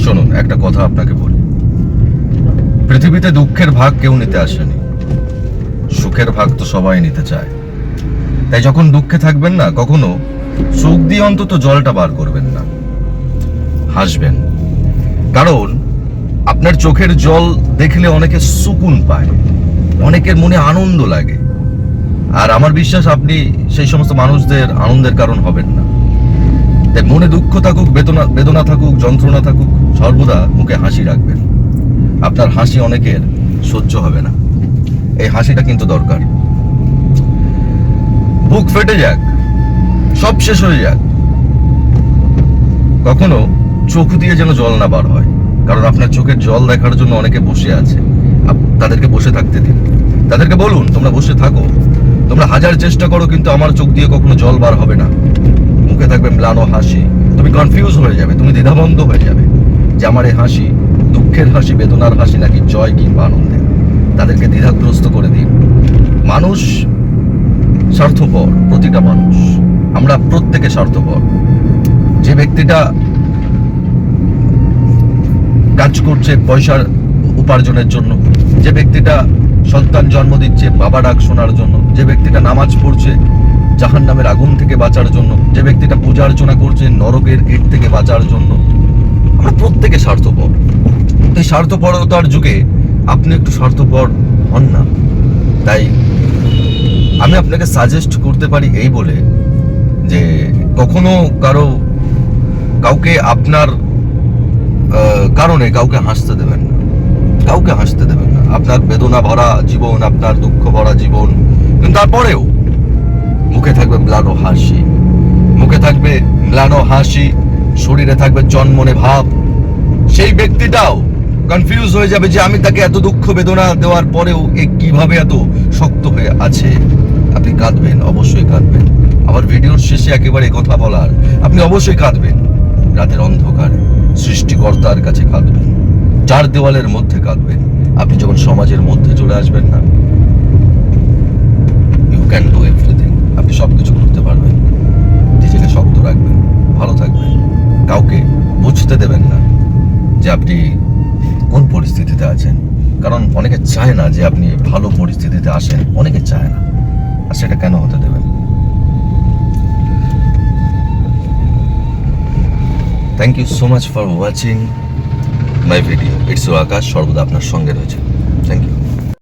শুনুন, একটা কথা আপনাকে বলি, পৃথিবীতে দুঃখের ভাগ কেউ নিতে আসেনি, সুখের ভাগ তো সবাই নিতে চায়। তাই যখন দুঃখে থাকবেন না, কখনো চোখ দিয়ে অন্তত জলটা বার করবেন না, হাসবেন। কারণ আপনার চোখের জল দেখলে অনেকে সুকুন পায়, অনেকের মনে আনন্দ লাগে। আর আমার বিশ্বাস আপনি সেই সমস্ত মানুষদের আনন্দের কারণ হবেন না। তাই মনে দুঃখ থাকুক, বেদনা থাকুক, যন্ত্রণা থাকুক, সর্বদা মুখে হাসি রাখবেন। আপনার হাসি অনেকের সহ্য হবে না, এই হাসিটা কিন্তু দরকার। বুক ফেটে যাক, সব শেষ হয়ে যাক, কখনো চোখ দিয়ে যেন জল না বার হয়। কারণ আপনার চোখের জল দেখার জন্য অনেকে বসে আছে, তাদেরকে বসে থাকতে দিন। তাদেরকে বলুন, তোমরা বসে থাকো, তোমরা হাজার চেষ্টা করো, কিন্তু আমার চোখ দিয়ে কখনো জল বার হবে না। মুখে থাকবে ম্লান হাসি। তুমি কনফিউজ হয়ে যাবে, তুমি দ্বিধাবন্ধ হয়ে যাবে যে আমার এই হাসি দুঃখের হাসি, বেদনার হাসি, নাকি জয় কিংবা আনন্দের। তাদেরকে দ্বিধাগ্রস্ত করে দিন। মানুষ স্বার্থপর, প্রতিটা মানুষ, আমরা প্রত্যেকে স্বার্থপর। যে ব্যক্তিটা কাজ করছে পয়সার উপার্জনের জন্য, যে ব্যক্তিটা সন্তান জন্ম দিচ্ছে বাবা ডাক শোনার জন্য, যে ব্যক্তিটা নামাজ পড়ছে জাহান্নামের আগুন থেকে বাঁচার জন্য, যে ব্যক্তিটা পূজা অর্চনা করছে নরকের কীট থেকে বাঁচার জন্য, আমরা প্রত্যেকে স্বার্থপর। এই স্বার্থপরতার যুগে আপনি একটু স্বার্থপর হন না। তাই আমি আপনাকে সাজেস্ট করতে পারি এই বলে যে কখনো কাউকে আপনার কারণে কাউকে হাসতে দেবেন না, কাউকে হাসতে দেবেন না। আপনার বেদনা ভরা জীবন, আপনার দুঃখ ভরা জীবন, কিন্তু তারপরেও মুখে থাকবে ম্লান হাসি, মুখে থাকবে ম্লান হাসি, শরীরে থাকবে চনমনে ভাব। সেই ব্যক্তিটাও কনফিউজ হয়ে যাবে যে আমি তাকে এত দুঃখ বেদনা দেওয়ার পরেও এ কিভাবে এত শক্ত হয়ে আছে। আপনি কাঁদবেন, অবশ্যই কাঁদবেন। আমার ভিডিওর শেষে একেবারে কথা বলার, আপনি অবশ্যই কাঁদবেন। রাতের অন্ধকারে সৃষ্টিকর্তার কাছে কাঁদবেন, চার দেওয়ালের মধ্যে কাঁদবেন। আপনি যখন সমাজের মধ্যে চলে আসবেন না, ইউ ক্যান ডু এভরিথিং। আপনি সবকিছু করতে পারবেন। নিজেকে শক্ত রাখবেন, ভালো থাকবেন, কাউকে বুঝতে দেবেন না যে আপনি কোন পরিস্থিতিতে আছেন। কারণ অনেকে চায় না যে আপনি ভালো পরিস্থিতিতে আসেন, অনেকে চায় না। আর সেটা কেন হতে দেবেন? Thank you so much for watching my video. It's Akash সর্বদা আপনার সঙ্গে রয়েছে।